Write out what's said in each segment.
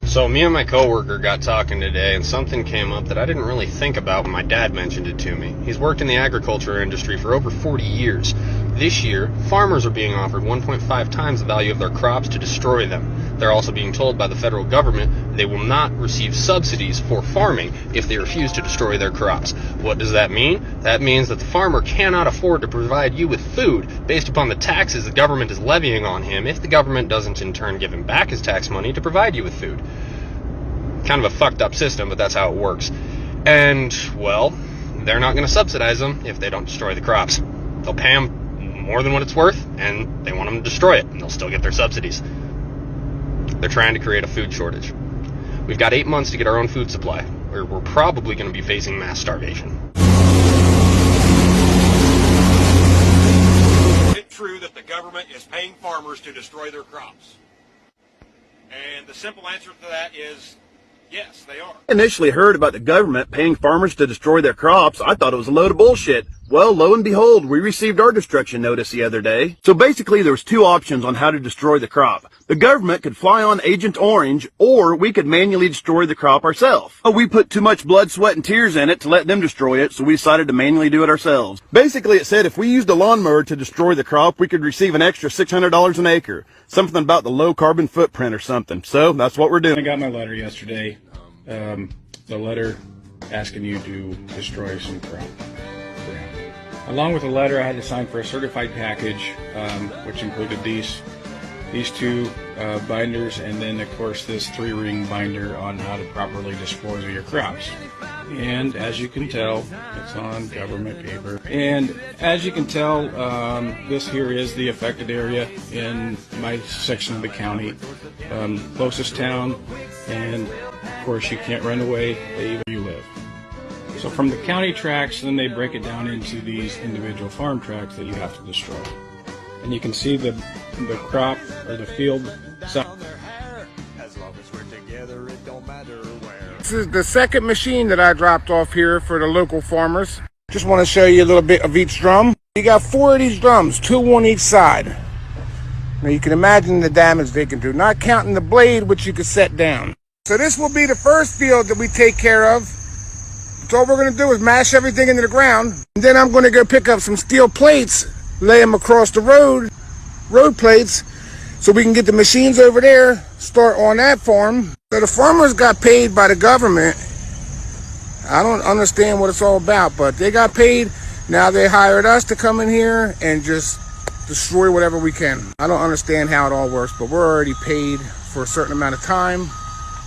So me and my coworker got talking today, and something came up that I didn't really think about when my dad mentioned it to me. He's worked in the agriculture industry for over 40 years. This year, farmers are being offered 1.5 times the value of their crops to destroy them. They're also being told by the federal government they will not receive subsidies for farming if they refuse to destroy their crops. What does that mean? That means that the farmer cannot afford to provide you with food based upon the taxes the government is levying on him if the government doesn't in turn give him back his tax money to provide you with food. Kind of a fucked up system, but that's how it works. And, well, they're not going to subsidize them if they don't destroy the crops. They'll pay them more than what it's worth, and they want them to destroy it, and they'll still get their subsidies. They're trying to create a food shortage. We've got 8 months to get our own food supply, or we're probably going to be facing mass starvation. Is it true that the government is paying farmers to destroy their crops? And the simple answer to that is yes, they are. Initially heard about the government paying farmers to destroy their crops, I thought it was a load of bullshit. Well, lo and behold, we received our destruction notice the other day. So basically there was two options on how to destroy the crop. The government could fly on Agent Orange, or we could manually destroy the crop ourselves. But we put too much blood, sweat, and tears in it to let them destroy it, so we decided to manually do it ourselves. Basically it said if we used a lawnmower to destroy the crop, we could receive an extra $600 an acre. Something about the low carbon footprint or something. So that's what we're doing. I got my letter yesterday. The letter asking you to destroy some crop. Along with the letter, I had to sign for a certified package, which included these two binders, and then of course this 3-ring binder on how to properly dispose of your crops. And as you can tell, it's on government paper. And as you can tell, this here is the affected area in my section of the county, closest town, and of course you can't run away even where you live. So from the county tracts, then they break it down into these individual farm tracts that you have to destroy. And you can see the crop or the field. This is the second machine that I dropped off here for the local farmers. Just want to show you a little bit of each drum. You got 4 of these drums, 2 on each side. Now you can imagine the damage they can do, not counting the blade which you can set down. So this will be the first field that we take care of. So all we're going to do is mash everything into the ground. And then I'm going to go pick up some steel plates, lay them across the road plates, so we can get the machines over there, start on that farm. So the farmers got paid by the government. I don't understand what it's all about, but they got paid. Now they hired us to come in here and just destroy whatever we can. I don't understand how it all works, but we're already paid for a certain amount of time.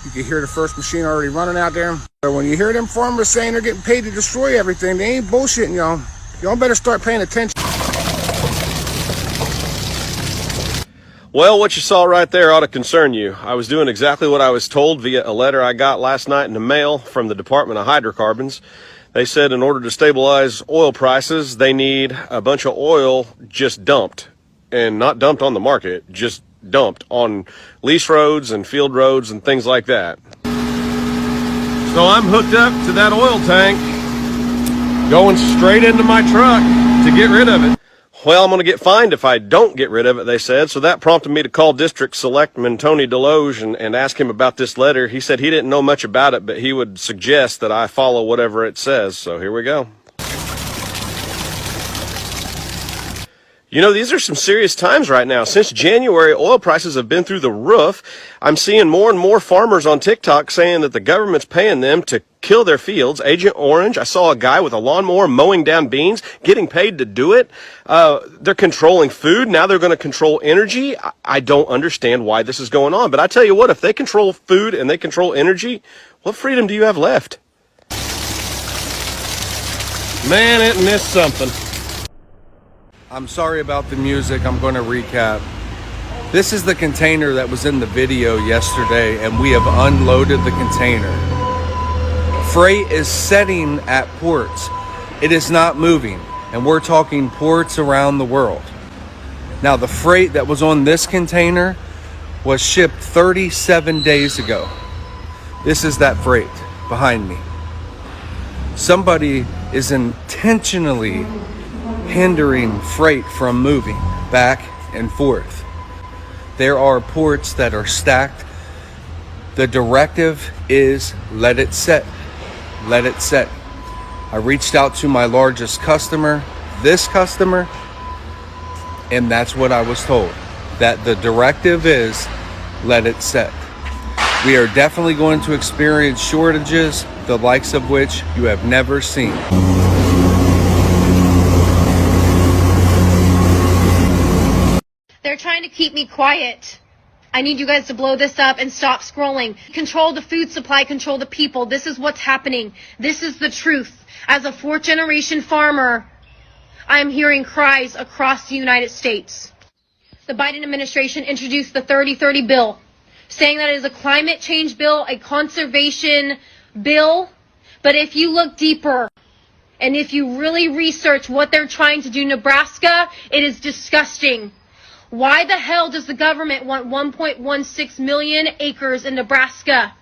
You can hear the first machine already running out there. So when you hear them farmers saying they're getting paid to destroy everything, they ain't bullshitting y'all. Y'all better start paying attention. Well, what you saw right there ought to concern you. I was doing exactly what I was told via a letter I got last night in the mail from the Department of Hydrocarbons. They said in order to stabilize oil prices, they need a bunch of oil just dumped, and not dumped on the market, just dumped on lease roads and field roads and things like that. So I'm hooked up to that oil tank, going straight into my truck to get rid of it. Well, I'm going to get fined if I don't get rid of it, they said. So that prompted me to call District Selectman Tony Deloge and ask him about this letter. He said he didn't know much about it, but he would suggest that I follow whatever it says. So here we go. You know, these are some serious times right now. Since January, oil prices have been through the roof. I'm seeing more and more farmers on TikTok saying that the government's paying them to kill their fields. Agent Orange, I saw a guy with a lawnmower mowing down beans, getting paid to do it. They're controlling food. Now they're going to control energy. I don't understand why this is going on. But I tell you what, if they control food and they control energy, what freedom do you have left? Man, isn't this something? I'm sorry about the music. I'm going to recap. This is the container that was in the video yesterday, and we have unloaded the container. Freight is setting at ports. It is not moving, and we're talking ports around the world. Now, the freight that was on this container was shipped 37 days ago. This is that freight behind me. Somebody is intentionally hindering freight from moving back and forth. There are ports that are stacked The directive is let it set. Let it set. I reached out to my largest customer, this customer, and that's what I was told. That the directive is let it set. We are definitely going to experience shortages, the likes of which you have never seen. They're trying to keep me quiet. I need you guys to blow this up and stop scrolling. Control the food supply, control the people. This is what's happening. This is the truth. As a fourth-generation farmer, I am hearing cries across the United States. The Biden administration introduced the 3030 bill, saying that it is a climate change bill, a conservation bill. But if you look deeper and if you really research what they're trying to do in Nebraska, it is disgusting. Why the hell does the government want 1.16 million acres in Nebraska?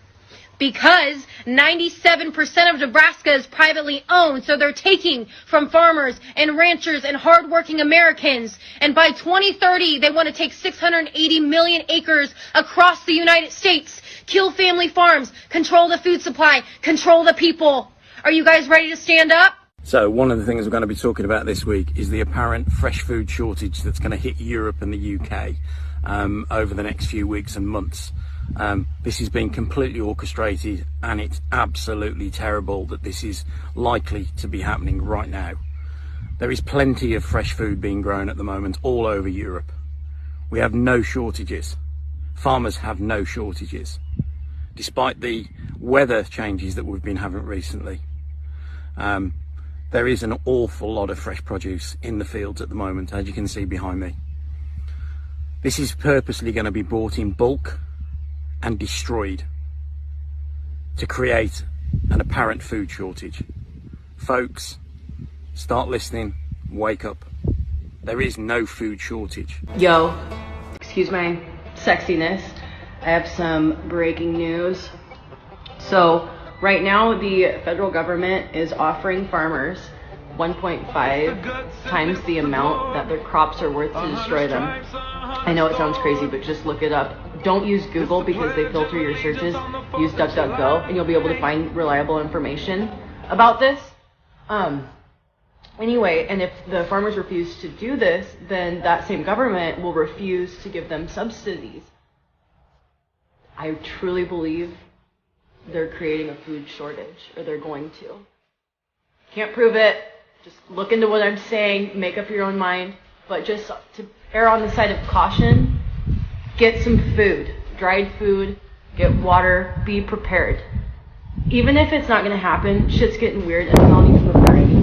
Because 97% of Nebraska is privately owned, so they're taking from farmers and ranchers and hardworking Americans. And by 2030, they want to take 680 million acres across the United States, kill family farms, control the food supply, control the people. Are you guys ready to stand up? So one of the things we're going to be talking about this week is the apparent fresh food shortage that's going to hit Europe and the UK over the next few weeks and months. This has been completely orchestrated, and it's absolutely terrible that this is likely to be happening right now. There is plenty of fresh food being grown at the moment all over Europe. We have no shortages. Farmers have no shortages, despite the weather changes that we've been having recently. There is an awful lot of fresh produce in the fields at the moment, as you can see behind me. This is purposely going to be bought in bulk and destroyed to create an apparent food shortage. Folks, start listening, wake up. There is no food shortage. Yo, excuse my sexiness. I have some breaking news. So right now the federal government is offering farmers 1.5 times the amount that their crops are worth to destroy them. I know it sounds crazy, but just look it up. Don't use Google because they filter your searches. Use DuckDuckGo and you'll be able to find reliable information about this. Anyway, and if the farmers refuse to do this, then that same government will refuse to give them subsidies. I truly believe they're creating a food shortage, or they're going to. Can't prove it. Just look into what I'm saying, make up your own mind. But just to err on the side of caution, get some food, dried food, get water, be prepared. Even if it's not going to happen, shit's getting weird and I'll need to move already.